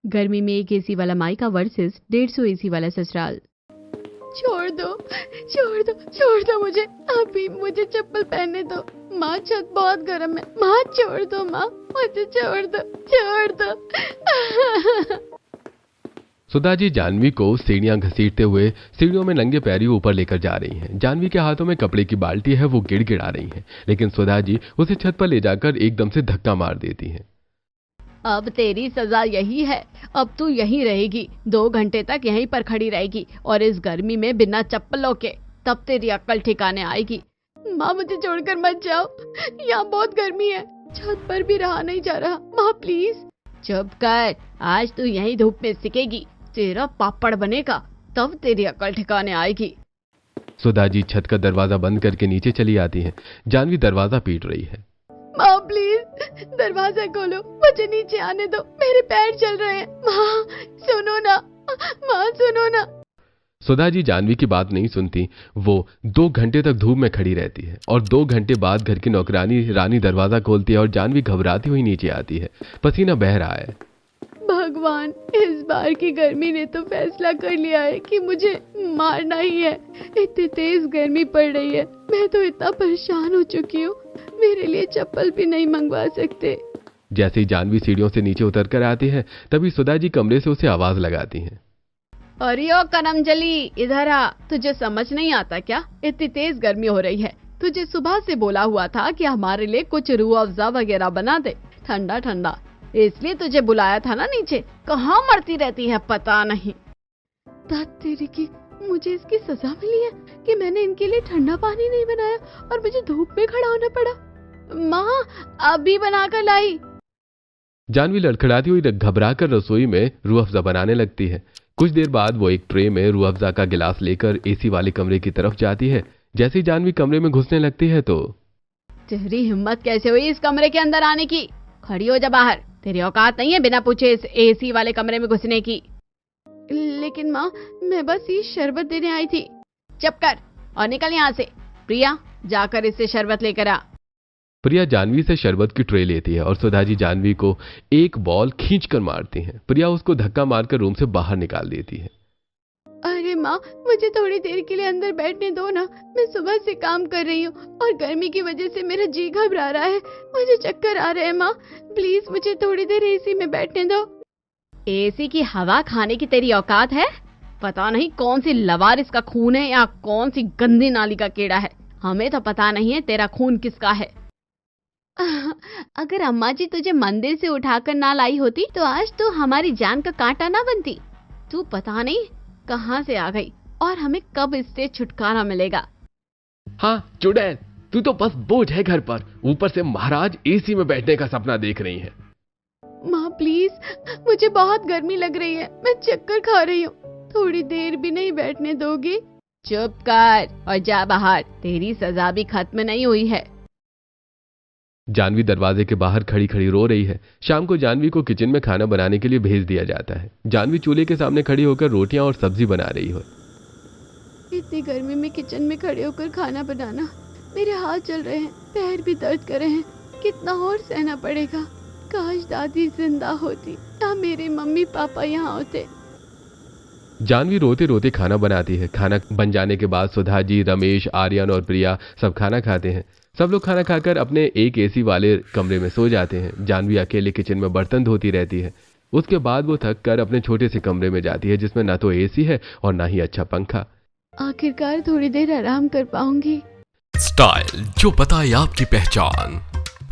गर्मी में एक एसी वाला मायका वर्सेस 150 एसी वाला ससुराल। छोड़ दो छोड़ दो छोड़ दो मुझे, अभी मुझे चप्पल पहनने दो। माँ छत बहुत गर्म है, माँ छोड़ दो, माँ मुझे छोड़ दो छोड़ दो। सुधा जी जानवी को सीढ़ियां घसीटते हुए सीढ़ियों में नंगे पैरी ऊपर लेकर जा रही हैं। जानवी के हाथों में कपड़े की बाल्टी है, वो गिड़गिड़ा रही हैं, लेकिन सुधा जी उसे छत पर ले जाकर एकदम से धक्का मार देती हैं। अब तेरी सजा यही है, अब तू यहीं रहेगी, 2 घंटे तक यहीं पर खड़ी रहेगी और इस गर्मी में बिना चप्पलों के, तब तेरी अक्ल ठिकाने आएगी। माँ मुझे छोड़कर मत जाओ, यहाँ बहुत गर्मी है, छत पर भी रहा नहीं जा रहा, माँ प्लीज। चुप कर, आज तू यहीं धूप में सिकेगी, तेरा पापड़ बनेगा, तब तेरी अक्ल ठिकाने आएगी। सुधा जी छत का दरवाजा बंद करके नीचे चली आती है। जानवी दरवाजा पीट रही है। माँ प्लीज दरवाजा खोलो, मुझे नीचे आने दो, मेरे पैर चल रहे हैं। माँ सुनो ना, माँ सुनो ना। सुधा जी जानवी की बात नहीं सुनती। वो 2 घंटे तक धूप में खड़ी रहती है और 2 घंटे बाद घर की नौकरानी रानी दरवाजा खोलती है और जानवी घबराती हुई नीचे आती है। पसीना बह रहा है। भगवान, इस बार की गर्मी ने तो फैसला कर लिया है कि मुझे मारना ही है। इतनी तेज गर्मी पड़ रही है, मैं तो इतना परेशान हो चुकी हूँ, मेरे लिए चप्पल भी नहीं मंगवा सकते। जैसे ही जानवी सीढ़ियों से नीचे उतर कर आती है, तभी सुधा जी कमरे से उसे आवाज लगाती हैं। अरे ओ करमजली, इधर आ, तुझे समझ नहीं आता क्या? इतनी तेज गर्मी हो रही है, तुझे सुबह से बोला हुआ था कि हमारे लिए कुछ रूह अफ़ज़ा वगैरह बना दे, ठंडा ठंडा, इसलिए तुझे बुलाया था ना नीचे। कहाँ मरती रहती है पता नहीं। तेरी की, मुझे इसकी सजा मिली है कि मैंने इनके लिए ठंडा पानी नहीं बनाया और मुझे धूप में खड़ा होना पड़ा। माँ अभी बनाकर लाई। जानवी लड़खड़ाती हुई घबराकर रसोई में रूह अफ़ज़ा बनाने लगती है। कुछ देर बाद वो एक ट्रे में रूह अफ़ज़ा का गिलास लेकर एसी वाले कमरे की तरफ जाती है। जैसे ही जानवी कमरे में घुसने लगती है तो तेरी हिम्मत कैसे हुई इस कमरे के अंदर आने की? खड़ी हो जा बाहर, तेरी औकात नहीं है बिना पूछे इस एसी वाले कमरे में घुसने की। लेकिन माँ, मैं बस ये शरबत देने आई थी। चुप कर और निकल यहाँ से। प्रिया, जाकर इससे शरबत लेकर आ। प्रिया जानवी से शरबत की ट्रे लेती है और सुधा जी जानवी को एक बॉल खींचकर मारती हैं। प्रिया उसको धक्का मारकर रूम से बाहर निकाल देती है। अरे माँ, मुझे थोड़ी देर के लिए अंदर बैठने दो ना, मैं सुबह से काम कर रही हूँ और गर्मी की वजह से मेरा जी घबरा रहा है, मुझे चक्कर आ रहे हैं। माँ प्लीज मुझे थोड़ी देर एसी में बैठने दो। एसी की हवा खाने की तेरी औकात है? पता नहीं कौन सी लवारिस का खून है या कौन सी गंदी नाली का कीड़ा है, हमें तो पता नहीं है तेरा खून किसका है। अगर अम्मा जी तुझे मंदिर से उठाकर ना लाई होती तो आज तू हमारी जान का कांटा ना बनती। तू पता नहीं कहाँ से आ गई और हमें कब इससे छुटकारा मिलेगा। हाँ चुड़ैल, तू तो बस बोझ है घर पर, ऊपर से महाराज एसी में बैठने का सपना देख रही है। माँ प्लीज, मुझे बहुत गर्मी लग रही है, मैं चक्कर खा रही हूँ, थोड़ी देर भी नहीं बैठने दोगी? चुप कर और जा बाहर, तेरी सजा भी खत्म नहीं हुई है। जानवी दरवाजे के बाहर खड़ी खड़ी रो रही है। शाम को जानवी को किचन में खाना बनाने के लिए भेज दिया जाता है। जानवी चूल्हे के सामने खड़ी होकर रोटियां और सब्जी बना रही हो। इतनी गर्मी में किचन में खड़े होकर खाना बनाना, मेरे हाथ चल रहे हैं, पैर भी दर्द कर रहे हैं, कितना और सहना पड़ेगा। काश दादी जिंदा होती या मेरे मम्मी पापा यहाँ होते। जानवी रोते रोते खाना बनाती है। खाना बन जाने के बाद सुधा जी, रमेश, आर्यन और प्रिया सब खाना खाते हैं। सब लोग खाना खाकर अपने एक एसी वाले कमरे में सो जाते हैं। जानवी अकेले किचन में बर्तन धोती रहती है। उसके बाद वो थक कर अपने छोटे से कमरे में जाती है जिसमें ना तो एसी है और ना ही अच्छा पंखा। आखिरकार थोड़ी देर आराम कर पाऊंगी। स्टाइल जो बताए आपकी पहचान,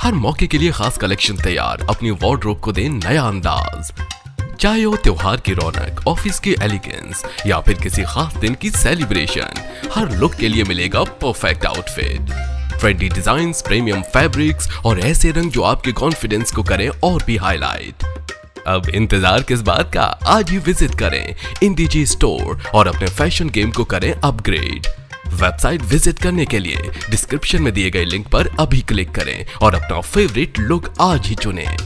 हर मौके के लिए खास कलेक्शन तैयार, अपनी वार्डरोब को दे नया अंदाज। चाहे हो त्योहार की रौनक, ऑफिस की एलिगेंस या फिर किसी खास दिन की सेलिब्रेशन, हर लुक के लिए मिलेगा perfect outfit. Trendy designs, premium fabrics और ऐसे रंग जो आपके कॉन्फिडेंस को करें और भी हाईलाइट। अब इंतजार किस बात का, आज ही विजिट करें इंडीजी स्टोर और अपने फैशन गेम को करें अपग्रेड। वेबसाइट विजिट करने के लिए डिस्क्रिप्शन में दिए गए लिंक पर अभी क्लिक करें और अपना फेवरेट लुक आज ही चुनें।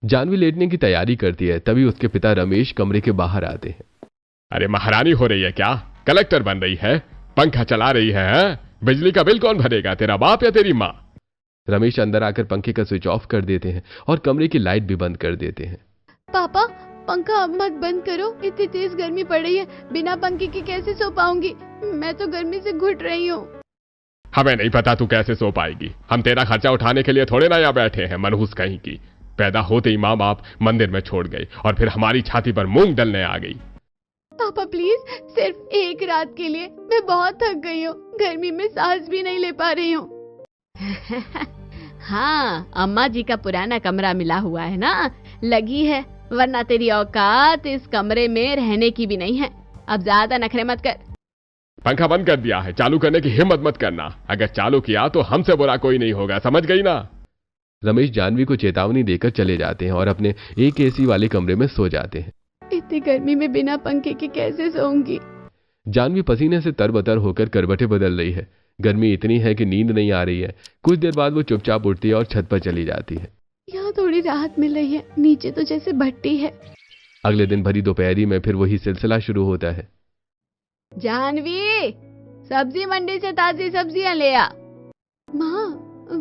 जानवी लेटने की तैयारी करती है, तभी उसके पिता रमेश कमरे के बाहर आते हैं। अरे महारानी हो रही है क्या? कलेक्टर बन रही है? पंखा चला रही है? बिजली का बिल कौन भरेगा, तेरा बाप या तेरी माँ? रमेश अंदर आकर पंखे का स्विच ऑफ कर देते हैं और कमरे की लाइट भी बंद कर देते हैं। पापा पंखा मत बंद करो, इतनी तेज गर्मी पड़ रही है, बिना पंखे के कैसे सो पाऊंगी? मैं तो गर्मी से घुट रही हूँ। हमें नहीं पता तू कैसे सो पाएगी। हम तेरा खर्चा उठाने के लिए थोड़े ना यहाँ बैठे हैं मनहूस कहीं की। पैदा होते ही माँ बाप मंदिर में छोड़ गए और फिर हमारी छाती पर मूंग डलने आ गई। पापा प्लीज, सिर्फ एक रात के लिए, मैं बहुत थक गई हूँ, गर्मी में सांस भी नहीं ले पा रही हूँ। हाँ, अम्मा जी का पुराना कमरा मिला हुआ है ना, लगी है, वरना तेरी औकात इस कमरे में रहने की भी नहीं है। अब ज्यादा नखरे मत कर। पंखा बंद कर दिया है, चालू करने की हिम्मत मत करना। अगर चालू किया तो हमसे बुरा कोई नहीं होगा, समझ गई ना? रमेश जानवी को चेतावनी देकर चले जाते हैं और अपने एक एसी वाले कमरे में सो जाते हैं। इतनी गर्मी में बिना पंखे के कैसे सोऊंगी? जानवी पसीने से तरबतर होकर करवटें बदल रही है। गर्मी इतनी है कि नींद नहीं आ रही है। कुछ देर बाद वो चुपचाप उठती है और छत पर चली जाती है। यहाँ थोड़ी राहत मिल रही है, नीचे तो जैसे भट्टी है। अगले दिन भरी दोपहरी में फिर वही सिलसिला शुरू होता है। जानवी, सब्जी मंडी से ताजी सब्जियां ले आ। माँ,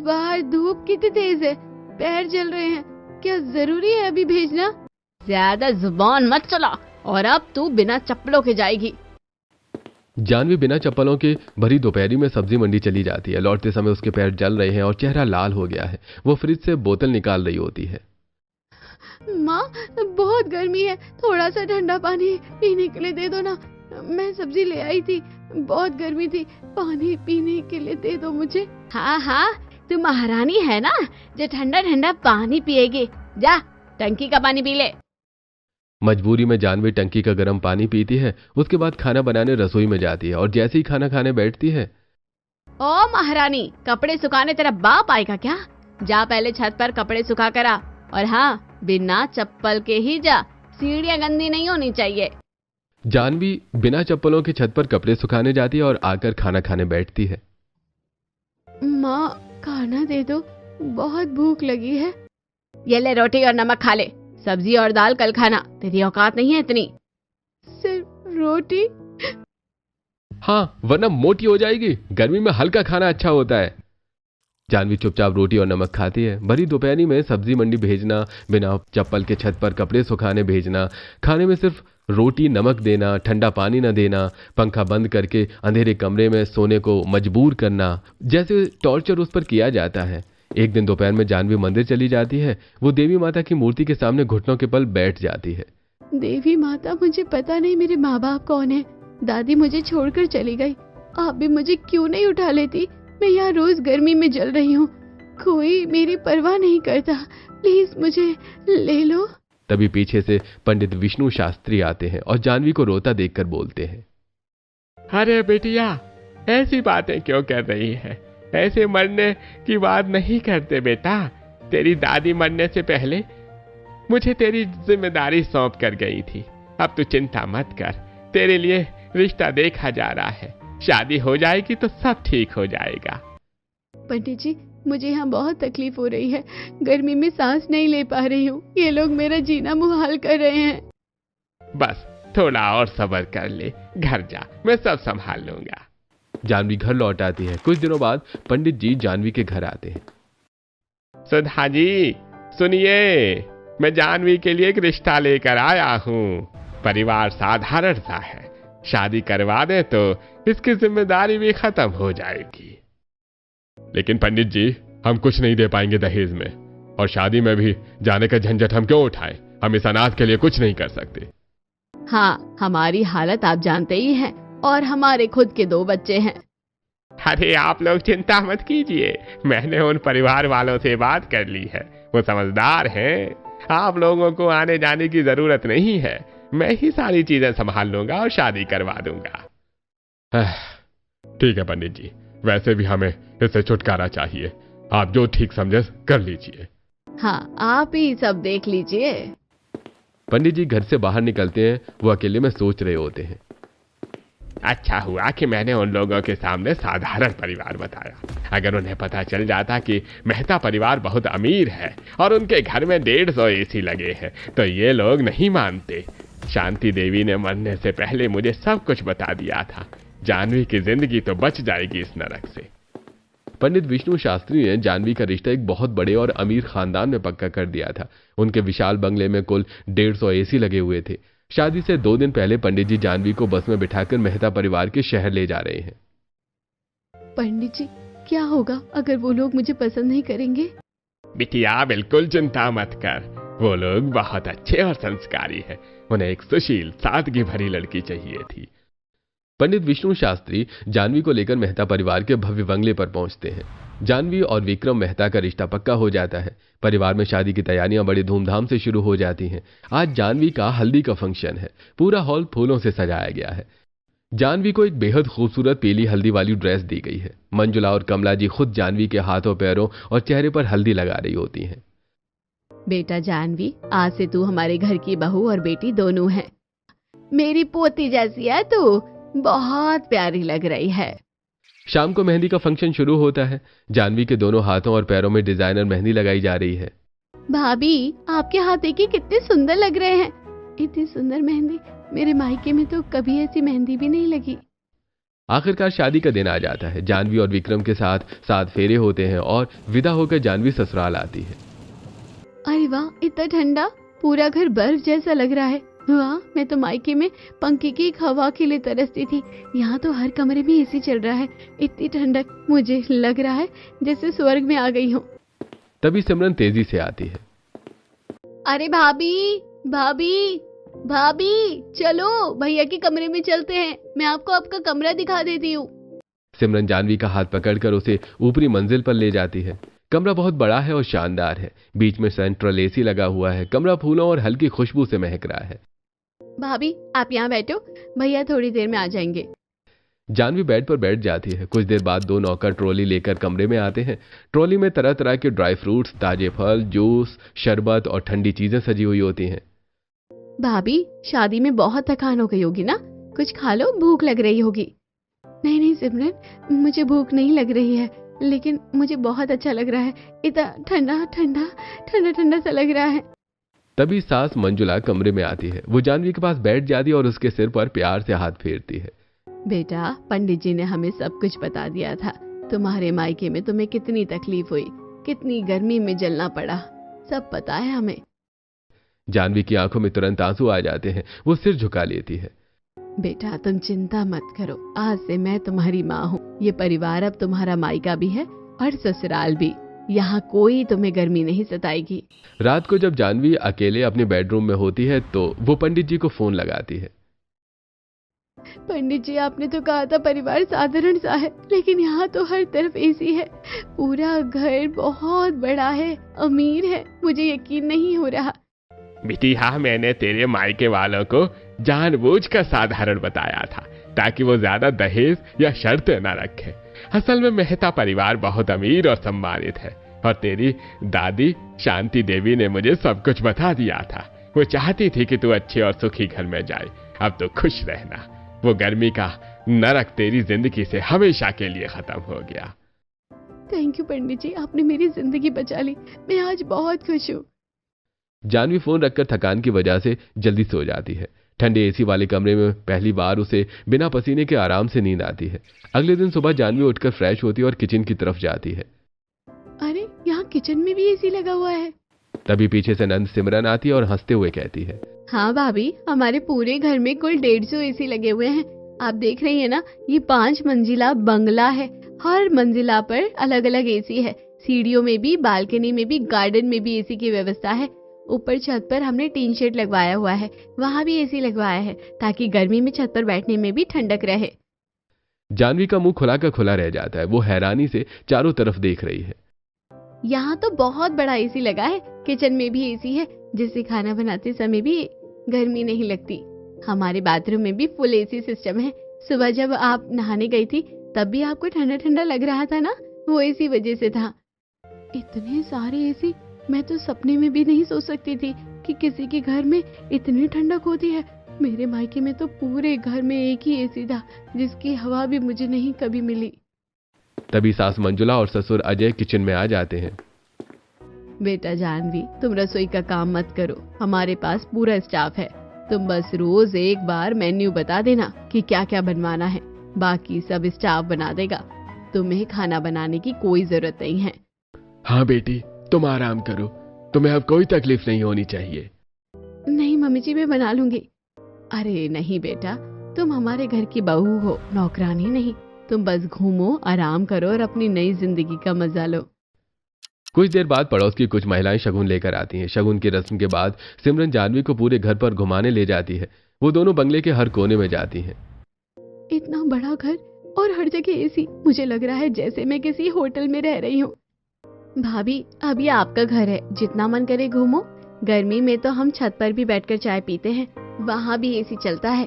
बाहर धूप कितनी तेज है, पैर जल रहे हैं, क्या जरूरी है अभी भेजना? ज्यादा जुबान मत चला, और अब तू बिना चप्पलों के जाएगी। जानवी बिना चप्पलों के भरी दोपहरी में सब्जी मंडी चली जाती है। लौटते समय उसके पैर जल रहे हैं और चेहरा लाल हो गया है। वो फ्रिज से बोतल निकाल रही होती है। माँ, बहुत गर्मी है, थोड़ा सा ठंडा पानी पीने के लिए दे दो ना। मैं सब्जी ले आई थी, बहुत गर्मी थी, पानी पीने के लिए दे दो मुझे। हाँ हाँ, तू महारानी है ना, जो ठंडा ठंडा पानी पिएगी। जा, टंकी का पानी पी ले। मजबूरी में जानवी टंकी का गर्म पानी पीती है। उसके बाद खाना बनाने रसोई में जाती है और जैसे ही खाना खाने बैठती है। ओ महारानी, कपड़े सुखाने तेरा बाप आएगा क्या? जा पहले छत पर कपड़े सुखा कर आ, और हाँ, बिना चप्पल के ही जा, सीढ़ियाँ गंदी नहीं होनी चाहिए। जानवी बिना चप्पलों के छत पर कपड़े सुखाने जाती है और आकर खाना खाने बैठती है। माँ, खाना दे दो, बहुत भूख लगी है। ये ले रोटी और नमक खा ले, सब्जी और दाल कल खाना, तेरी औकात नहीं है इतनी। सिर्फ रोटी? हाँ, वरना मोटी हो जाएगी। गर्मी में हल्का खाना अच्छा होता है। जानवी चुपचाप रोटी और नमक खाती है। भरी दोपहरी में सब्जी मंडी भेजना, बिना चप्पल के छत पर कपड़े सुखाने भेजना, खाने में सिर्फ रोटी नमक देना, ठंडा पानी न देना, पंखा बंद करके अंधेरे कमरे में सोने को मजबूर करना, जैसे टॉर्चर उस पर किया जाता है। एक दिन दोपहर में जानवी मंदिर चली जाती है। वो देवी माता की मूर्ति के सामने घुटनों के बल बैठ जाती है। देवी माता, मुझे पता नहीं मेरे माँ बाप कौन है। दादी मुझे छोड़कर चली गई, आप भी मुझे क्यों नहीं उठा लेती? मैं यहाँ रोज गर्मी में जल रही हूँ, कोई मेरी परवाह नहीं करता, प्लीज मुझे ले लो। तभी पीछे से पंडित विष्णु शास्त्री आते हैं और जानवी को रोता देखकर बोलते हैं, अरे बेटिया, ऐसी बातें क्यों कर रही है? ऐसे मरने की बात नहीं करते बेटा। तेरी दादी मरने से पहले मुझे तेरी जिम्मेदारी सौंप कर गई थी। अब तू चिंता मत कर, तेरे लिए रिश्ता देखा जा रहा है, शादी हो जाएगी तो सब ठीक हो जाएगा। पंडित जी, मुझे यहाँ बहुत तकलीफ हो रही है, गर्मी में सांस नहीं ले पा रही हूँ, ये लोग मेरा जीना मुहाल कर रहे हैं। बस थोड़ा और सब्र कर ले, घर जा, मैं सब संभाल लूंगा। जानवी घर लौट आती है। कुछ दिनों बाद पंडित जी जानवी के घर आते हैं। सुधा जी सुनिए, मैं जानवी के लिए एक रिश्ता लेकर आया हूँ। परिवार साधारण सा है, शादी करवा दे तो इसकी जिम्मेदारी भी खत्म हो जाएगी। लेकिन पंडित जी, हम कुछ नहीं दे पाएंगे दहेज में, और शादी में भी जाने का झंझट हम क्यों उठाएं? हम इस अनाथ के लिए कुछ नहीं कर सकते। हाँ, हमारी हालत आप जानते ही हैं, और हमारे खुद के 2 बच्चे हैं। अरे आप लोग चिंता मत कीजिए, मैंने उन परिवार वालों से बात कर ली है, वो समझदार हैं। आप लोगों को आने जाने की जरूरत नहीं है, मैं ही सारी चीजें संभाल लूंगा और शादी करवा दूंगा। ठीक है पंडित जी, वैसे भी हमें इससे छुटकारा चाहिए, आप जो ठीक समझे कर लीजिए। हाँ, आप ही सब देख लीजिए। पंडित जी घर से बाहर निकलते हैं। वो अकेले में सोच रहे होते हैं। अच्छा हुआ कि मैंने उन लोगों के सामने साधारण परिवार बताया। अगर उन्हें पता चल जाता कि मेहता परिवार बहुत अमीर है और उनके घर में 150 एसी लगे हैं तो ये लोग नहीं मानते। शांति देवी ने मरने से पहले मुझे सब कुछ बता दिया था। जानवी की जिंदगी तो बच जाएगी इस नरक से। पंडित विष्णु शास्त्री ने जानवी का रिश्ता एक बहुत बड़े और अमीर खानदान में पक्का कर दिया था। उनके विशाल बंगले में कुल 150 एसी लगे हुए थे। शादी से 2 दिन पहले पंडित जी जानवी को बस में बिठाकर मेहता परिवार के शहर ले जा रहे हैं। पंडित जी, क्या होगा अगर वो लोग मुझे पसंद नहीं करेंगे? बिटिया बिल्कुल चिंता मत कर, वो लोग बहुत अच्छे और संस्कारी हैं। उन्हें एक सुशील सादगी भरी लड़की चाहिए थी। पंडित विष्णु शास्त्री जानवी को लेकर मेहता परिवार के भव्य बंगले पर पहुंचते हैं। जानवी और विक्रम मेहता का रिश्ता पक्का हो जाता है। परिवार में शादी की तैयारियां बड़ी धूमधाम से शुरू हो जाती हैं। आज जानवी का हल्दी का फंक्शन है। पूरा हॉल फूलों से सजाया गया है। जानवी को एक बेहद खूबसूरत पीली हल्दी वाली ड्रेस दी गई है। मंजुला और कमला जी खुद जानवी के हाथों, पैरों और चेहरे पर हल्दी लगा रही होती हैं। बेटा जानवी, आज से तू हमारे घर की बहू और बेटी दोनों है। मेरी पोती जैसी है तू, बहुत प्यारी लग रही है। शाम को मेहंदी का फंक्शन शुरू होता है। जानवी के दोनों हाथों और पैरों में डिजाइनर मेहंदी लगाई जा रही है। भाभी, आपके हाथ देखिए कितने सुंदर लग रहे हैं। इतनी सुंदर मेहंदी मेरे मायके में तो कभी ऐसी मेहंदी भी नहीं लगी। आखिरकार शादी का दिन आ जाता है। जानवी और विक्रम के साथ 7 फेरे होते हैं और विदा होकर जानवी ससुराल आती है। अरे वाह, इतना ठंडा, पूरा घर बर्फ जैसा लग रहा है। वाह, मैं तो मायके में पंखे की एक हवा के लिए तरसती थी। यहाँ तो हर कमरे में एसी चल रहा है। इतनी ठंडक, मुझे लग रहा है जैसे स्वर्ग में आ गई हूँ। तभी सिमरन तेजी से आती है। अरे भाभी, भाभी, भाभी, चलो भैया के कमरे में चलते हैं। मैं आपको आपका कमरा दिखा देती हूँ। सिमरन जानवी का हाथ पकड़कर उसे ऊपरी मंजिल पर ले जाती है। कमरा बहुत बड़ा है और शानदार है। बीच में सेंट्रल एसी लगा हुआ है। कमरा फूलों और हल्की खुशबू से महक रहा है। भाभी, आप यहाँ बैठो, भैया थोड़ी देर में आ जाएंगे। जानवी बेड पर बैठ जाती है। कुछ देर बाद 2 नौकर ट्रॉली लेकर कमरे में आते हैं। ट्रॉली में तरह तरह के ड्राई फ्रूट्स, ताजे फल, जूस, शरबत और ठंडी चीजें सजी हुई होती हैं। भाभी, शादी में बहुत थकान हो गई होगी ना, कुछ खा लो, भूख लग रही होगी। नहीं नहीं सिमरन, मुझे भूख नहीं लग रही है, लेकिन मुझे बहुत अच्छा लग रहा है। इतना ठंडा ठंडा ठंडा ठंडा सा लग रहा है। तभी सास मंजुला कमरे में आती है। वो जानवी के पास बैठ जाती है और उसके सिर पर प्यार से हाथ फेरती है। बेटा, पंडित जी ने हमें सब कुछ बता दिया था। तुम्हारे मायके में तुम्हें कितनी तकलीफ हुई, कितनी गर्मी में जलना पड़ा, सब पता है हमें। जानवी की आंखों में तुरंत आंसू आ जाते हैं। वो सिर झुका लेती है। बेटा, तुम चिंता मत करो, आज से मैं तुम्हारी माँ हूँ। ये परिवार अब तुम्हारा मायका भी है और ससुराल भी। यहाँ कोई तुम्हें गर्मी नहीं सताएगी। रात को जब जानवी अकेले अपने बेडरूम में होती है तो वो पंडित जी को फोन लगाती है। पंडित जी, आपने तो कहा था परिवार साधारण सा है, लेकिन यहाँ तो हर तरफ एसी है। पूरा घर बहुत बड़ा है, अमीर है। मुझे यकीन नहीं हो रहा। बिटिया, मैंने तेरे मायके वालों को जानबूझकर साधारण बताया था ताकि वो ज्यादा दहेज या शर्त न रखे। असल में मेहता परिवार बहुत अमीर और सम्मानित है और तेरी दादी शांति देवी ने मुझे सब कुछ बता दिया था। वो चाहती थी कि तू अच्छे और सुखी घर में जाए। अब तो खुश रहना। वो गर्मी का नरक तेरी जिंदगी से हमेशा के लिए खत्म हो गया। थैंक यू पंडित जी, आपने मेरी जिंदगी बचा ली। मैं आज बहुत खुश हूँ। जानवी फोन रखकर थकान की वजह से जल्दी सो जाती है। ठंडे एसी वाले कमरे में पहली बार उसे बिना पसीने के आराम से नींद आती है। अगले दिन सुबह जानवी उठकर फ्रेश होती है और किचन की तरफ जाती है। अरे, यहाँ किचन में भी एसी लगा हुआ है। तभी पीछे से नंद सिमरन आती है और हंसते हुए कहती है, हाँ भाभी, हमारे पूरे घर में कुल 150 एसी लगे हुए हैं। आप देख रही है ना, ये 5 मंजिला बंगला है। हर मंजिला पर अलग अलग एसी है। सीढ़ियों में भी, बालकनी में भी, गार्डन में भी एसी की व्यवस्था है। ऊपर छत पर हमने टीन शेड लगवाया हुआ है, वहाँ भी एसी लगवाया है ताकि गर्मी में छत पर बैठने में भी ठंडक रहे। जानवी का मुंह खुला का खुला रह जाता है। वो हैरानी से चारों तरफ देख रही है। यहाँ तो बहुत बड़ा एसी लगा है। किचन में भी एसी है, जिससे खाना बनाते समय भी गर्मी नहीं लगती। हमारे बाथरूम में भी फुल एसी सिस्टम है। सुबह जब आप नहाने गई थी तब भी आपको ठंडा ठंडा लग रहा था ना, वो इसी वजह से था। इतने सारे एसी, मैं तो सपने में भी नहीं सोच सकती थी कि किसी के घर में इतनी ठंडक होती है। मेरे मायके में तो पूरे घर में एक ही एसी था, जिसकी हवा भी मुझे नहीं कभी मिली। तभी सास मंजुला और ससुर अजय किचन में आ जाते हैं। बेटा जानवी, तुम रसोई का काम मत करो, हमारे पास पूरा स्टाफ है। तुम बस रोज एक बार मेन्यू बता देना कि क्या क्या बनवाना है, बाकी सब स्टाफ बना देगा। अब तुम्हें खाना बनाने की कोई जरूरत नहीं है। हाँ बेटी, तुम आराम करो, तुम्हें अब कोई तकलीफ नहीं होनी चाहिए। नहीं मम्मी जी, मैं बना लूंगी। अरे नहीं बेटा, तुम हमारे घर की बहू हो, नौकरानी नहीं। तुम बस घूमो, आराम करो और अपनी नई जिंदगी का मजा लो। कुछ देर बाद पड़ोस की कुछ महिलाएं शगुन लेकर आती हैं। शगुन की रस्म के बाद सिमरन जानवी को पूरे घर पर घुमाने ले जाती है। वो दोनों बंगले के हर कोने में जाती हैं। इतना बड़ा घर और हर जगह एसी, मुझे लग रहा है जैसे मैं किसी होटल में रह रही हूँ। भाभी, अब ये आपका घर है, जितना मन करे घूमो। गर्मी में तो हम छत पर भी बैठकर चाय पीते हैं, वहाँ भी एसी चलता है।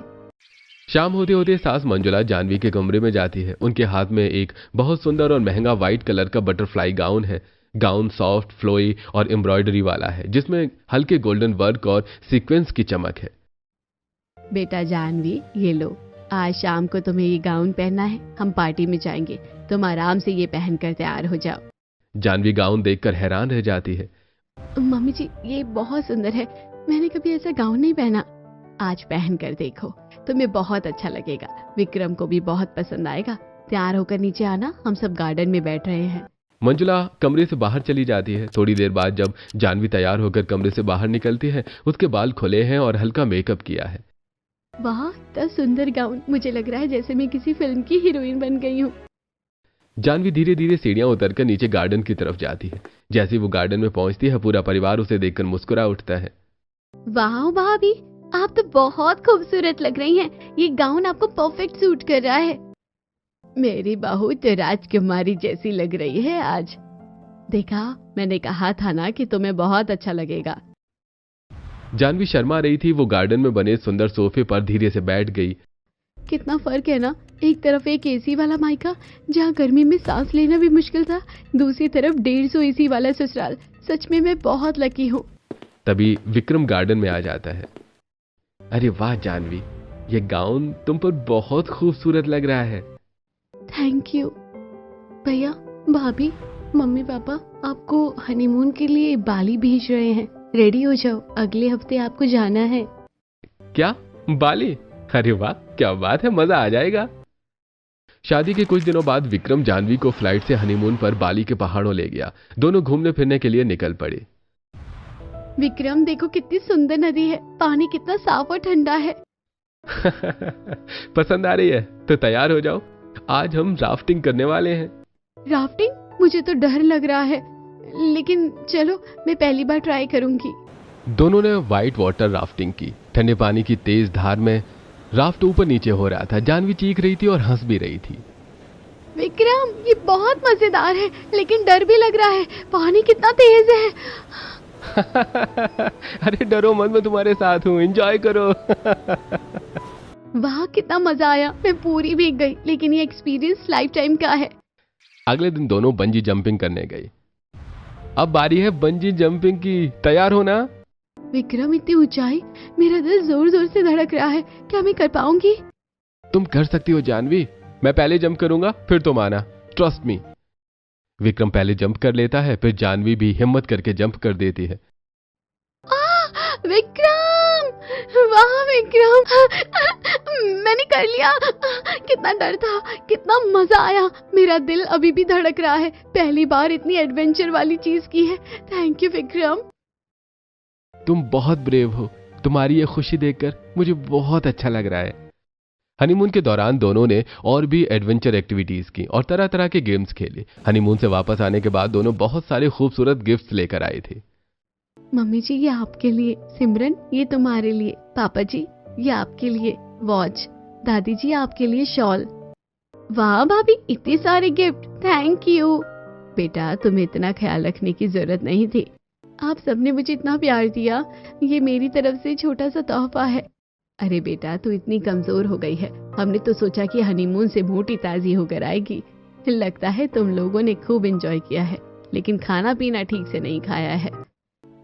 शाम होते होते सास मंजुला जानवी के कमरे में जाती है। उनके हाथ में एक बहुत सुंदर और महंगा व्हाइट कलर का बटरफ्लाई गाउन है। गाउन सॉफ्ट, फ्लोई और एम्ब्रॉयडरी वाला है, जिसमें हल्के गोल्डन वर्क और सीक्वेंस की चमक है। बेटा जानवी, ये लो, आज शाम को तुम्हें ये गाउन पहनना है, हम पार्टी में जाएंगे। तुम आराम से ये पहनकर तैयार हो जाओ। जानवी गाउन देखकर हैरान रह जाती है। मम्मी जी, ये बहुत सुंदर है, मैंने कभी ऐसा गाउन नहीं पहना। आज पहन कर देखो, तुम्हें बहुत अच्छा लगेगा। विक्रम को भी बहुत पसंद आएगा। तैयार होकर नीचे आना, हम सब गार्डन में बैठ रहे हैं। मंजुला कमरे से बाहर चली जाती है। थोड़ी देर बाद जब जानवी तैयार होकर कमरे से बाहर निकलती है, उसके बाल खुले हैं और हल्का मेकअप किया है। वाह, इतना सुंदर गाउन, मुझे लग रहा है जैसे मैं किसी फिल्म की हीरोइन बन गई हूँ। जानवी धीरे धीरे सीढ़ियां उतरकर नीचे गार्डन की तरफ जाती है। जैसे वो गार्डन में पहुंचती है, पूरा परिवार उसे देखकर मुस्कुरा उठता है। वाह भाभी, आप तो बहुत खूबसूरत लग रही हैं। ये गाउन आपको परफेक्ट सूट कर रहा है। मेरी बहू तो राजकुमारी जैसी लग रही है आज। देखा, मैंने कहा था ना कि तुम्हें बहुत अच्छा लगेगा। जानवी शर्मा रही थी। वो गार्डन में बने सुंदर सोफे पर धीरे से बैठ गई। कितना फर्क है ना, एक तरफ एक एसी वाला मायका जहाँ गर्मी में सांस लेना भी मुश्किल था, दूसरी तरफ 150 एसी वाला ससुराल। सच में मैं बहुत लकी हूँ। तभी विक्रम गार्डन में आ जाता है। अरे वाह जानवी, ये गाउन तुम पर बहुत खूबसूरत लग रहा है। Thank you. भैया, भाभी, मम्मी पापा आपको हनीमून के लिए बाली भेज रहे हैं। रेडी हो जाओ, अगले हफ्ते आपको जाना है। क्या, बाली? अरे वाह, क्या बात है, मजा आ जाएगा। शादी के कुछ दिनों बाद विक्रम जानवी को फ्लाइट से हनीमून पर बाली के पहाड़ों ले गया। दोनों घूमने फिरने के लिए निकल पड़े। विक्रम, देखो कितनी सुंदर नदी है, पानी कितना साफ और ठंडा है। पसंद आ रही है? तो तैयार हो जाओ, आज हम राफ्टिंग करने वाले हैं। राफ्टिंग? मुझे तो डर लग रहा है, लेकिन चलो, मैं पहली बार ट्राई करूंगी। दोनों ने व्हाइट वाटर राफ्टिंग की। ठंडे पानी की तेज धार में राफ्ट ऊपर नीचे हो रहा था। जानवी चीख रही थी और हंस भी रही थी। विक्रम, ये बहुत मजेदार है, लेकिन डर भी लग रहा है। पानी कितना तेज है। अरे डरो मत, मैं तुम्हारे साथ हूँ, एंजॉय करो। वाह, कितना मजा आया, मैं पूरी भीग गई, लेकिन ये एक्सपीरियंस लाइफ टाइम का है। अगले दिन दोनों बंजी जंपिंग करने गए। अब बारी है बंजी जंपिंग की, तैयार हो ना? विक्रम, इतनी ऊंचाई, मेरा दिल जोर जोर से धड़क रहा है। क्या मैं कर पाऊंगी? तुम कर सकती हो जानवी, मैं पहले जंप करूंगा, फिर तुम आना, ट्रस्ट मी। विक्रम पहले जंप कर लेता है, फिर जानवी भी हिम्मत करके जंप कर देती है। विक्रम, वाह विक्रम, मैंने कर लिया। कितना डर था, कितना मजा आया, मेरा दिल अभी भी धड़क रहा है। पहली बार इतनी एडवेंचर वाली चीज की है। Thank you Vikram. तुम बहुत ब्रेव हो, तुम्हारी ये खुशी देखकर मुझे बहुत अच्छा लग रहा है। हनीमून के दौरान दोनों ने और भी एडवेंचर एक्टिविटीज की और तरह तरह के गेम्स खेले। हनीमून से वापस आने के बाद दोनों बहुत सारे खूबसूरत गिफ्ट्स लेकर आए थे। मम्मी जी, ये आपके लिए। सिमरन, ये तुम्हारे लिए। पापा जी, ये आपके लिए वॉच। दादी जी, आपके लिए शॉल। वाह भाभी, इतने सारे गिफ्ट, थैंक यू। बेटा, तुम्हें इतना ख्याल रखने की जरूरत नहीं थी। आप सबने मुझे इतना प्यार दिया, ये मेरी तरफ से छोटा सा तोहफा है। अरे बेटा, तू इतनी कमजोर हो गई है, हमने तो सोचा कि हनीमून से मोटी ताजी होकर आएगी। लगता है तुम लोगों ने खूब एंजॉय किया है, लेकिन खाना पीना ठीक से नहीं खाया है।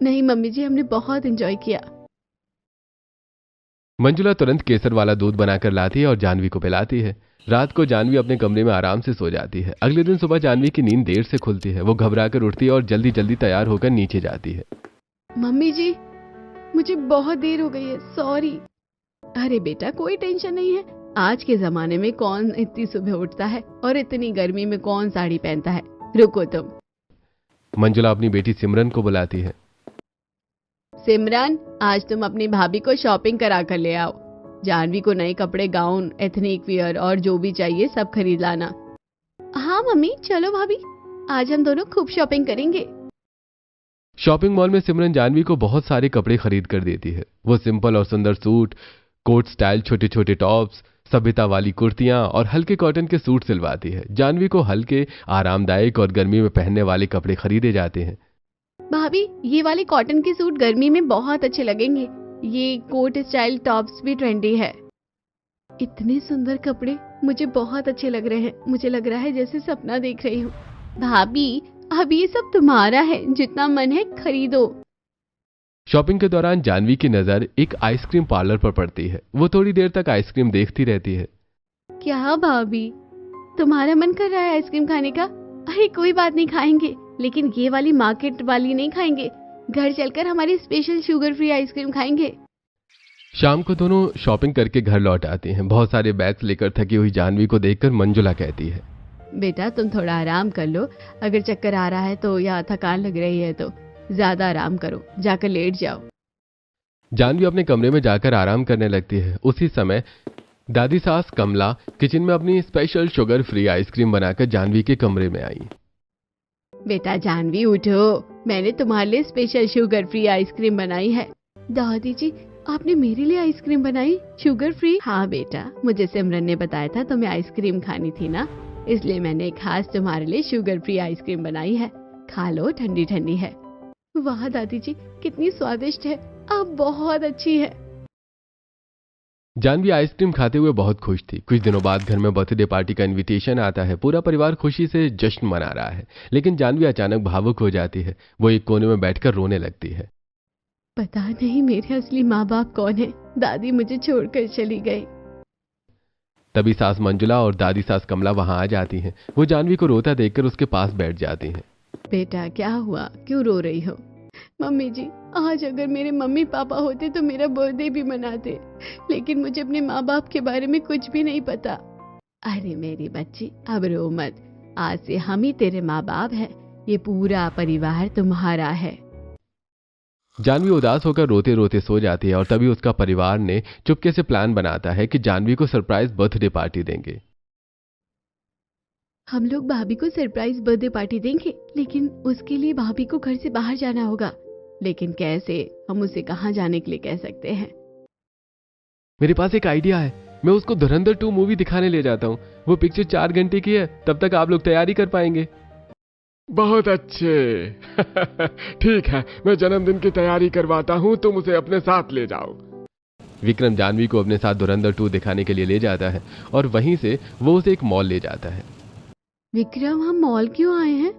नहीं मम्मी जी, हमने बहुत एंजॉय किया। मंजुला तुरंत केसर वाला दूध बनाकर लाती है और जानवी को पिलाती है। रात को जानवी अपने कमरे में आराम से सो जाती है। अगले दिन सुबह जानवी की नींद देर से खुलती है। वो घबरा कर उठती है और जल्दी जल्दी तैयार होकर नीचे जाती है। मम्मी जी, मुझे बहुत देर हो गई है, सॉरी। अरे बेटा, कोई टेंशन नहीं है, आज के जमाने में कौन इतनी सुबह उठता है और इतनी गर्मी में कौन साड़ी पहनता है। रुको तुम। मंजुला अपनी बेटी सिमरन को बुलाती है। सिमरन, आज तुम अपनी भाभी को शॉपिंग करा कर ले आओ। जानवी को नए कपड़े, गाउन, एथनिक वियर और जो भी चाहिए सब खरीद लाना। हाँ मम्मी, चलो भाभी, आज हम दोनों खूब शॉपिंग करेंगे। शॉपिंग मॉल में सिमरन जानवी को बहुत सारे कपड़े खरीद कर देती है। वो सिंपल और सुंदर सूट, कोट स्टाइल छोटे छोटे टॉप्स, सभ्यता वाली कुर्तियां और हल्के कॉटन के सूट सिलवाती है। जानवी को हल्के, आरामदायक और गर्मी में पहनने वाले कपड़े खरीदे जाते हैं। भाभी, ये वाले कॉटन के सूट गर्मी में बहुत अच्छे लगेंगे। ये कोट स्टाइल टॉप्स भी ट्रेंडी है। इतने सुंदर कपड़े मुझे बहुत अच्छे लग रहे हैं। मुझे लग रहा है जैसे सपना देख रही हूँ। भाभी, अब ये सब तुम्हारा है, जितना मन है खरीदो। शॉपिंग के दौरान जानवी की नजर एक आइसक्रीम पार्लर पर पड़ती है। वो थोड़ी देर तक आइसक्रीम देखती रहती है। क्या भाभी, तुम्हारा मन कर रहा है आइसक्रीम खाने का? अरे कोई बात नहीं, खाएंगे, लेकिन ये वाली मार्केट वाली नहीं खाएंगे। घर चलकर हमारी स्पेशल शुगर फ्री आइसक्रीम खाएंगे। शाम को दोनों शॉपिंग करके घर लौट आते हैं। बहुत सारे बैग्स लेकर थकी हुई जानवी को देखकर मंजुला कहती है, बेटा तुम थोड़ा आराम कर लो। अगर चक्कर आ रहा है तो या थकान लग रही है तो ज्यादा आराम करो, जाकर लेट जाओ। जानवी अपने कमरे में जाकर आराम करने लगती है। उसी समय दादी सास कमला किचन में अपनी स्पेशल शुगर फ्री आइसक्रीम बनाकर जानवी के कमरे में आई। बेटा जानवी उठो, मैंने तुम्हारे लिए स्पेशल शुगर फ्री आइसक्रीम बनाई है। दादी जी, आपने मेरे लिए आइसक्रीम बनाई शुगर फ्री? हाँ बेटा, मुझे सिमरन ने बताया था तुम्हें आइसक्रीम खानी थी ना, इसलिए मैंने खास तुम्हारे लिए शुगर फ्री आइसक्रीम बनाई है। खा लो, ठंडी ठंडी है। वाह दादी जी, कितनी स्वादिष्ट है, अब बहुत अच्छी है। जानवी आइसक्रीम खाते हुए बहुत खुश थी। कुछ दिनों बाद घर में बर्थडे पार्टी का इनविटेशन आता है। पूरा परिवार खुशी से जश्न मना रहा है, लेकिन जानवी अचानक भावुक हो जाती है। वो एक कोने में बैठकर रोने लगती है। पता नहीं मेरे असली माँ बाप कौन है। दादी मुझे छोड़कर चली गई। तभी सास मंजुला और दादी सास कमला वहां आ जाती हैं। वो जानवी को रोता देखकर उसके पास बैठ जाती हैं। बेटा क्या हुआ, क्यों रो रही हो? मम्मी जी, आज अगर मेरे मम्मी पापा होते तो मेरा बर्थडे भी मनाते, लेकिन मुझे अपने माँ बाप के बारे में कुछ भी नहीं पता। अरे मेरी बच्ची, अब रो मत। आज से हम ही तेरे माँ बाप हैं। ये पूरा परिवार तुम्हारा है। जानवी उदास होकर रोते रोते सो जाती है और तभी उसका परिवार ने चुपके से प्लान बनाता है कि जानवी को सरप्राइज बर्थडे पार्टी देंगे। हम लोग भाभी को सरप्राइज बर्थडे पार्टी देंगे, लेकिन उसके लिए भाभी को घर से बाहर जाना होगा। लेकिन कैसे? हम उसे कहाँ जाने के लिए कह सकते हैं? मेरे पास एक आइडिया है। मैं उसको धुरंधर 2 मूवी दिखाने ले जाता हूँ। वो पिक्चर 4 घंटे की है, तब तक आप लोग तैयारी कर पाएंगे। बहुत अच्छे। ठीक है, मैं जन्मदिन की तैयारी करवाता हूँ, तुम उसे अपने साथ ले जाओ। विक्रम जानवी को अपने साथ धुरंधर 2 दिखाने के लिए ले जाता है और वहीं से वो उसे एक मॉल ले जाता है। विक्रम, हम मॉल क्यों आए हैं?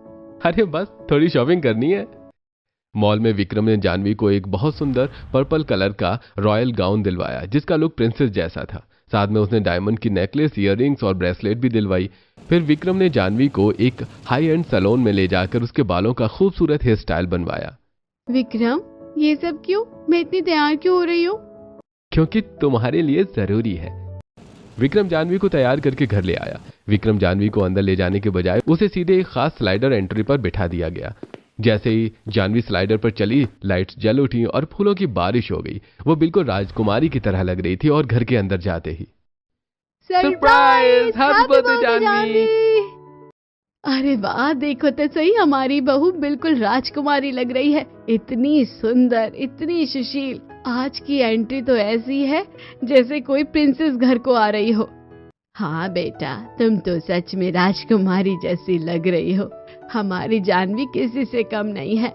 अरे बस थोड़ी शॉपिंग करनी है। मॉल में विक्रम ने जानवी को एक बहुत सुंदर पर्पल कलर का रॉयल गाउन दिलवाया, जिसका लुक प्रिंसेस जैसा था। साथ में उसने डायमंड की नेकलेस, इयररिंग्स और ब्रेसलेट भी दिलवाई। फिर विक्रम ने जानवी को एक हाई एंड सैलून में ले जाकर उसके बालों का खूबसूरत हेयर स्टाइल बनवाया। विक्रम, ये सब क्यों? मैं इतनी तैयार क्यों हो रही हूँ? क्योंकि तुम्हारे लिए जरूरी है। विक्रम जानवी को तैयार करके घर ले आया। विक्रम जानवी को अंदर ले जाने के बजाय उसे सीधे एक खास स्लाइडर एंट्री पर बिठा दिया गया। जैसे ही जानवी स्लाइडर पर चली, लाइट्स जल उठी और फूलों की बारिश हो गई। वो बिल्कुल राजकुमारी की तरह लग रही थी और घर के अंदर जाते ही सरप्राइज! Happy birthday Janvi! अरे वाह, देखो तो सही, हमारी बहू बिल्कुल राजकुमारी लग रही है। इतनी सुंदर, इतनी सुशील। आज की एंट्री तो ऐसी है जैसे कोई प्रिंसेस घर को आ रही हो। हाँ बेटा, तुम तो सच में राजकुमारी जैसी लग रही हो। हमारी जानवी किसी से कम नहीं है।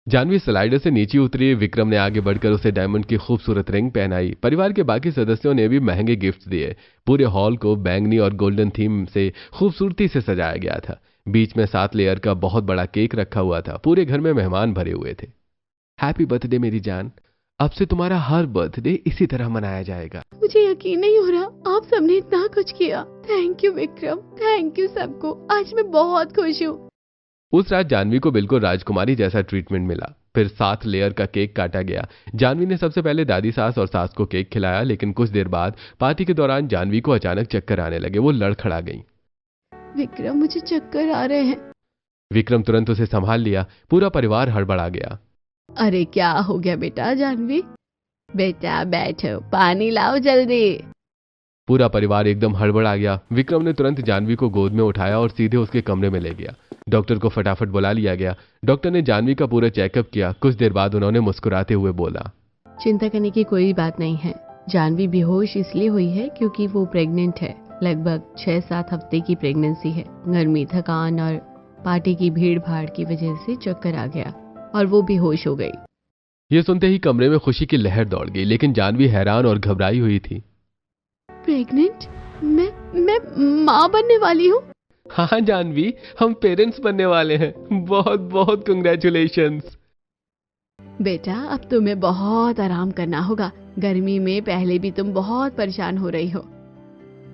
जानवी स्लाइडर से नीचे उतरी। विक्रम ने आगे बढ़कर उसे डायमंड की खूबसूरत रिंग पहनाई। परिवार के बाकी सदस्यों ने भी महंगे गिफ्ट दिए। पूरे हॉल को बैंगनी और गोल्डन थीम से खूबसूरती से सजाया गया था। बीच में 7 लेयर का बहुत बड़ा केक रखा हुआ था। पूरे घर में मेहमान भरे हुए थे। हैप्पी बर्थडे मेरी जान, अब से तुम्हारा हर बर्थडे इसी तरह मनाया जाएगा। मुझे यकीन नहीं हो रहा, आप सबने इतना कुछ किया। Thank you Vikram, thank you सबको। आज मैं बहुत खुश हूँ। उस रात जानवी को बिल्कुल राजकुमारी जैसा ट्रीटमेंट मिला। फिर 7 लेयर का केक काटा गया। जानवी ने सबसे पहले दादी सास और सास को केक खिलाया, लेकिन कुछ देर बाद पार्टी के दौरान जानवी को अचानक चक्कर आने लगे। वो लड़खड़ा गई। विक्रम, मुझे चक्कर आ रहे हैं। विक्रम तुरंत उसे संभाल लिया। पूरा परिवार हड़बड़ा गया। अरे क्या हो गया बेटा? जानवी बेटा बैठो, पानी लाओ जल्दी। पूरा परिवार एकदम हड़बड़ा गया। विक्रम ने तुरंत जानवी को गोद में उठाया और सीधे उसके कमरे में ले गया। डॉक्टर को फटाफट बुला लिया गया। डॉक्टर ने जानवी का पूरा चेकअप किया। कुछ देर बाद उन्होंने मुस्कुराते हुए बोला, चिंता करने की कोई बात नहीं है। जानवी बेहोश इसलिए हुई है क्योंकि वो प्रेग्नेंट है। लगभग 6-7 हफ्ते की प्रेगनेंसी है। गर्मी, थकान और पार्टी की भीड़ भाड़ की वजह से चक्कर आ गया और वो बेहोश हो गई। ये सुनते ही कमरे में खुशी की लहर दौड़ गई, लेकिन जानवी हैरान और घबराई हुई थी। प्रेग्नेंट? मैं माँ बनने वाली हूँ? हाँ जानवी, हम पेरेंट्स बनने वाले हैं। बहुत बहुत कंग्रेचुलेशंस। बेटा, अब तुम्हें बहुत आराम करना होगा। गर्मी में पहले भी तुम बहुत परेशान हो रही हो,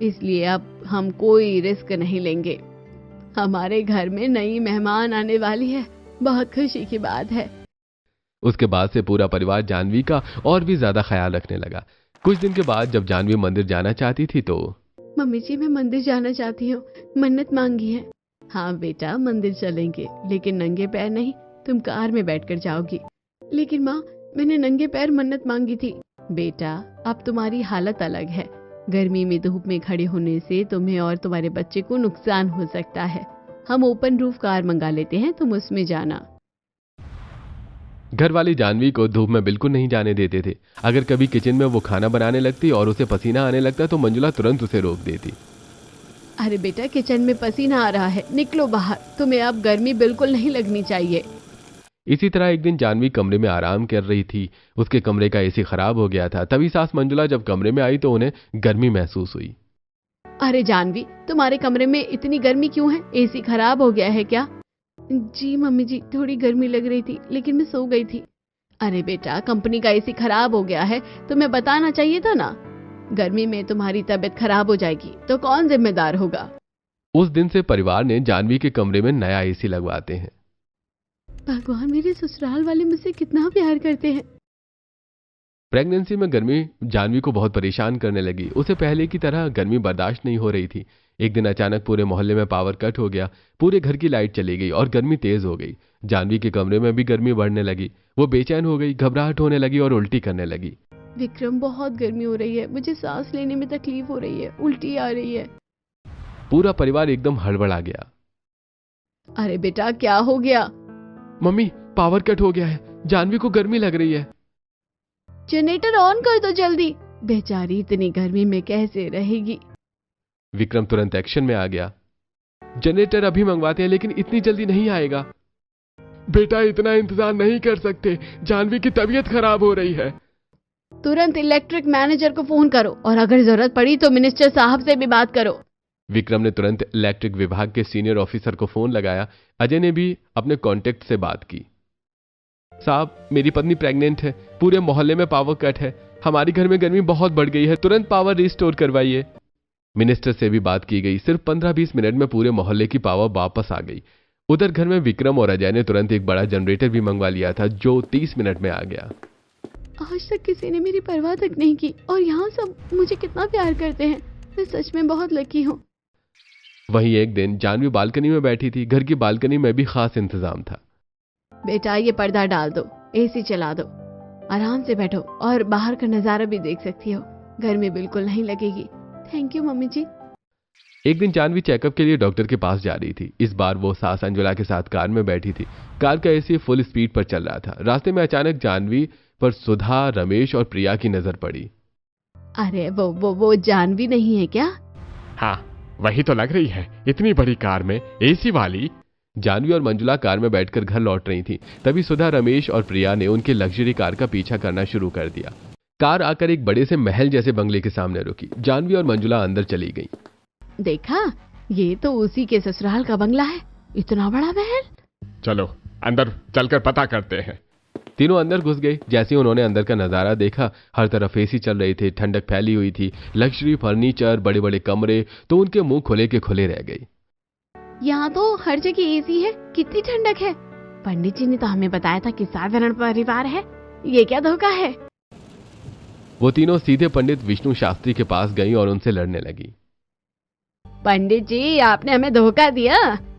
इसलिए अब हम कोई रिस्क नहीं लेंगे। हमारे घर में नई मेहमान आने वाली है, बहुत खुशी की बात है। उसके बाद से पूरा परिवार जानवी का और भी ज्यादा ख्याल रखने लगा। कुछ दिन के बाद जब जानवी मंदिर जाना चाहती थी तो मम्मी जी, मैं मंदिर जाना चाहती हूँ, मन्नत मांगी है। हाँ बेटा, मंदिर चलेंगे, लेकिन नंगे पैर नहीं, तुम कार में बैठकर जाओगी। लेकिन माँ, मैंने नंगे पैर मन्नत मांगी थी। बेटा, अब तुम्हारी हालत अलग है। गर्मी में धूप में खड़े होने से तुम्हें और तुम्हारे बच्चे को नुकसान हो सकता है। हम ओपन रूफ कार मंगा लेते हैं, तुम उसमें जाना। घर वाली जानवी को धूप में बिल्कुल नहीं जाने देते थे। अगर कभी किचन में वो खाना बनाने लगती और उसे पसीना आने लगता तो मंजुला तुरंत उसे रोक देती। अरे बेटा, किचन में पसीना आ रहा है, निकलो बाहर, तुम्हें अब गर्मी बिल्कुल नहीं लगनी चाहिए। इसी तरह एक दिन जानवी कमरे में आराम कर रही थी। उसके कमरे का एसी खराब हो गया था। तभी सास मंजुला जब कमरे में आई तो उन्हें गर्मी महसूस हुई। अरे जानवी, तुम्हारे कमरे में इतनी गर्मी क्यों है? एसी खराब हो गया है क्या? जी मम्मी जी, थोड़ी गर्मी लग रही थी, लेकिन मैं सो गई थी। अरे बेटा, कंपनी का एसी खराब हो गया है, तुम्हें बताना चाहिए था ना। गर्मी में तुम्हारी तबीयत खराब हो जाएगी तो कौन जिम्मेदार होगा? उस दिन से परिवार ने जानवी के कमरे में नया एसी लगवाते हैं। भगवान, मेरे ससुराल वाले मुझसे कितना प्यार करते हैं। प्रेगनेंसी में गर्मी जानवी को बहुत परेशान करने लगी। उसे पहले की तरह गर्मी बर्दाश्त नहीं हो रही थी। एक दिन अचानक पूरे मोहल्ले में पावर कट हो गया। पूरे घर की लाइट चली गई और गर्मी तेज हो गई। जानवी के कमरे में भी गर्मी बढ़ने लगी। वो बेचैन हो गई, घबराहट होने लगी और उल्टी करने लगी। विक्रम, बहुत गर्मी हो रही है, मुझे सांस लेने में तकलीफ हो रही है, उल्टी आ रही है। पूरा परिवार एकदम हड़बड़ा गया। अरे बेटा, क्या हो गया? मम्मी, पावर कट हो गया है, जानवी को गर्मी लग रही है। जनरेटर ऑन कर दो जल्दी, बेचारी इतनी गर्मी में कैसे रहेगी। विक्रम तुरंत एक्शन में आ गया। जनरेटर अभी मंगवाते हैं, लेकिन इतनी जल्दी नहीं आएगा। बेटा, इतना इंतजार नहीं कर सकते, जानवी की तबीयत खराब हो रही है। तुरंत इलेक्ट्रिक मैनेजर को फोन करो और अगर जरूरत पड़ी तो मिनिस्टर साहब से भी बात करो। विक्रम ने तुरंत इलेक्ट्रिक विभाग के सीनियर ऑफिसर को फोन लगाया। अजय ने भी अपने कॉन्टेक्ट से बात की। साहब, मेरी पत्नी प्रेग्नेंट है, पूरे मोहल्ले में पावर कट है, हमारी घर में गर्मी बहुत बढ़ गई है, तुरंत पावर रिस्टोर करवाइए। मिनिस्टर से भी बात की गई। सिर्फ 15-20 मिनट में पूरे मोहल्ले की पावर वापस आ गई। उधर घर में विक्रम और अजय ने तुरंत एक बड़ा जनरेटर भी मंगवा लिया था, जो 30 मिनट में आ गया। आज तक किसी ने मेरी परवाह तक नहीं की और यहाँ सब मुझे कितना प्यार करते हैं। मैं सच में बहुत लकी हूँ। वहीं एक दिन जानवी बालकनी में बैठी थी। घर की बालकनी में भी खास इंतजाम था। बेटा, ये पर्दा डाल दो, एसी चला दो, आराम से बैठो और बाहर का नजारा भी देख सकती हो। गर्मी बिल्कुल नहीं लगेगी। थैंक यू मम्मी जी। एक दिन जानवी चेकअप के लिए डॉक्टर के पास जा रही थी। इस बार वो सास अंजुला के साथ कार में बैठी थी। कार का एसी फुल स्पीड पर चल रहा था। रास्ते में अचानक जानवी पर सुधा, रमेश और प्रिया की नजर पड़ी। अरे वो जानवी नहीं है क्या? हाँ, वही तो लग रही है, इतनी बड़ी कार में एसी वाली। जानवी और मंजुला कार में बैठकर घर लौट रही थी। तभी सुधा, रमेश और प्रिया ने उनकी लग्जरी कार का पीछा करना शुरू कर दिया। कार आकर एक बड़े से महल जैसे बंगले के सामने रुकी। जानवी और मंजुला अंदर चली गईं। देखा, ये तो उसी के ससुराल का बंगला है। इतना बड़ा महल। चलो अंदर चलकर पता करते हैं। तीनों अंदर घुस गए। जैसे ही उन्होंने अंदर का नजारा देखा, हर तरफ एसी चल रही थी, ठंडक फैली हुई थी, लग्जरी फर्नीचर, बड़े बड़े कमरे। तो उनके मुंह खुले के खुले रह गए। यहाँ तो हर जगह एसी है, कितनी ठंडक है। पंडित जी ने तो हमें बताया था कि साधारण परिवार है, ये क्या धोखा है? वो तीनों सीधे पंडित विष्णु शास्त्री के पास गईं और उनसे लड़ने लगी। पंडित जी, आपने हमें धोखा दिया।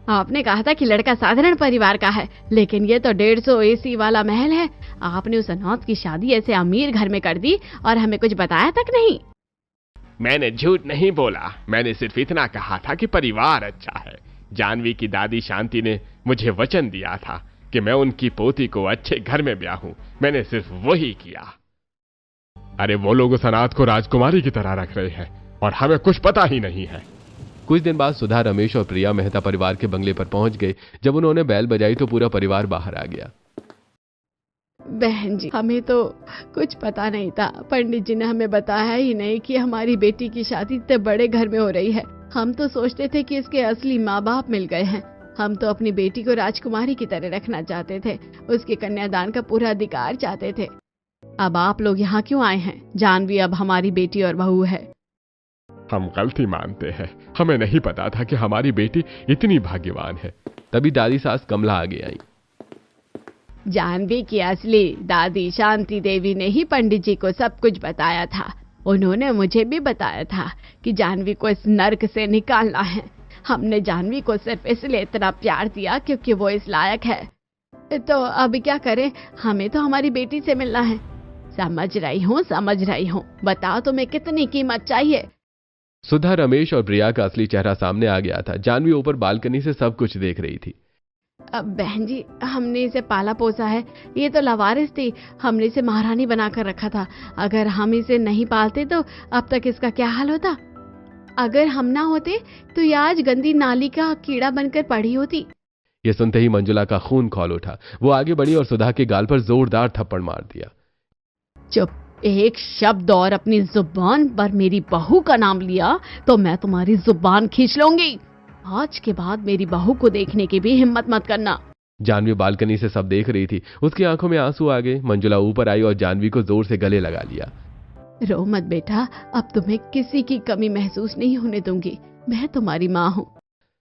आपने कहा था कि लड़का साधारण परिवार का है, लेकिन ये तो 150 एसी वाला महल है। आपने उस अनाथ की शादी ऐसे अमीर घर में कर दी और हमें कुछ बताया तक नहीं। मैंने झूठ नहीं बोला, मैंने सिर्फ इतना कहा था कि परिवार अच्छा है। जानवी की दादी शांति ने मुझे वचन दिया था कि मैं उनकी पोती को अच्छे घर में ब्याहूं। मैंने सिर्फ वही किया। अरे वो लोग उस अनाथ को राजकुमारी की तरह रख रहे हैं और हमें कुछ पता ही नहीं है। कुछ दिन बाद सुधा, रमेश और प्रिया मेहता परिवार के बंगले पर पहुंच गए। जब उन्होंने बैल बजाई तो पूरा परिवार बाहर आ गया। बहन जी, हमें तो कुछ पता नहीं था। पंडित जी ने हमें बताया ही नहीं कि हमारी बेटी की शादी इतने बड़े घर में हो रही है। हम तो सोचते थे कि इसके असली माँ बाप मिल गए हैं। हम तो अपनी बेटी को राजकुमारी की तरह रखना चाहते थे, उसके कन्यादान का पूरा अधिकार चाहते थे। अब आप लोग यहाँ क्यों आए हैं? जानवी अब हमारी बेटी और बहू है। हम गलती मानते हैं, हमें नहीं पता था कि हमारी बेटी इतनी भाग्यवान है। तभी दादी सास कमला आगे आई। जानवी की असली दादी शांति देवी ने ही पंडित जी को सब कुछ बताया था। उन्होंने मुझे भी बताया था कि जानवी को इस नर्क से निकालना है। हमने जानवी को सिर्फ इसलिए इतना प्यार दिया क्योंकि वो इस लायक है। तो अब क्या करें? हमें तो हमारी बेटी से मिलना है। समझ रही हूँ। बताओ तुम्हें कितनी कीमत चाहिए? सुधा, रमेश और प्रिया का असली चेहरा सामने आ गया था। जानवी ऊपर बालकनी से सब कुछ देख रही थी। अब बहन जी, हमने इसे पाला पोसा है। ये तो लावारिस थी, हमने इसे महारानी बनाकर रखा था। अगर हम इसे नहीं पालते तो अब तक इसका क्या हाल होता? अगर हम ना होते तो ये आज गंदी नाली का कीड़ा बनकर पड़ी होती। ये सुनते ही मंजुला का खून खौल उठा। वो आगे बढ़ी और सुधा के गाल पर जोरदार थप्पड़ मार दिया। चुप! एक शब्द और अपनी जुबान पर मेरी बहू का नाम लिया तो मैं तुम्हारी जुबान खींच लूंगी। आज के बाद मेरी बहू को देखने की भी हिम्मत मत करना। जानवी बालकनी से सब देख रही थी। उसकी आंखों में आंसू आ गए। मंजुला ऊपर आई और जानवी को जोर से गले लगा लिया। रो मत बेटा, अब तुम्हें किसी की कमी महसूस नहीं होने दूंगी। मैं तुम्हारी माँ हूँ।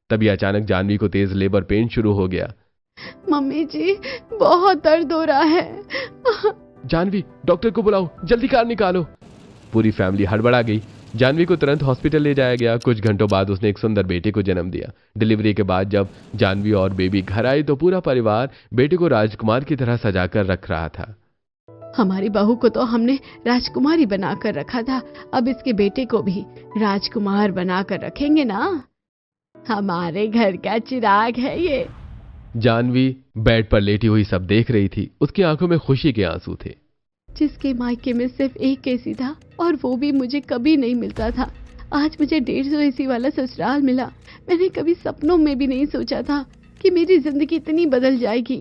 तभी अचानक जानवी को तेज लेबर पेन शुरू हो गया। मम्मी जी, बहुत दर्द हो रहा है। जानवी, डॉक्टर को बुलाओ, जल्दी कार निकालो। पूरी फैमिली हड़बड़ा गई। जानवी को तुरंत हॉस्पिटल ले जाया गया। कुछ घंटों बाद उसने एक सुंदर बेटे को जन्म दिया। डिलीवरी के बाद जब जानवी और बेबी घर आई तो पूरा परिवार बेटे को राजकुमार की तरह सजाकर रख रहा था। हमारी बहू को तो हमने राजकुमारी बनाकर रखा था, अब इसके बेटे को भी राजकुमार बनाकर रखेंगे ना। हमारे घर का चिराग है ये। जानवी बेड पर लेटी हुई सब देख रही थी। उसकी आंखों में खुशी के आंसू थे। जिसके मायके में सिर्फ एक एसी था और वो भी मुझे कभी नहीं मिलता था, आज मुझे 150 एसी वाला ससुराल मिला। मैंने कभी सपनों में भी नहीं सोचा था कि मेरी जिंदगी इतनी बदल जाएगी।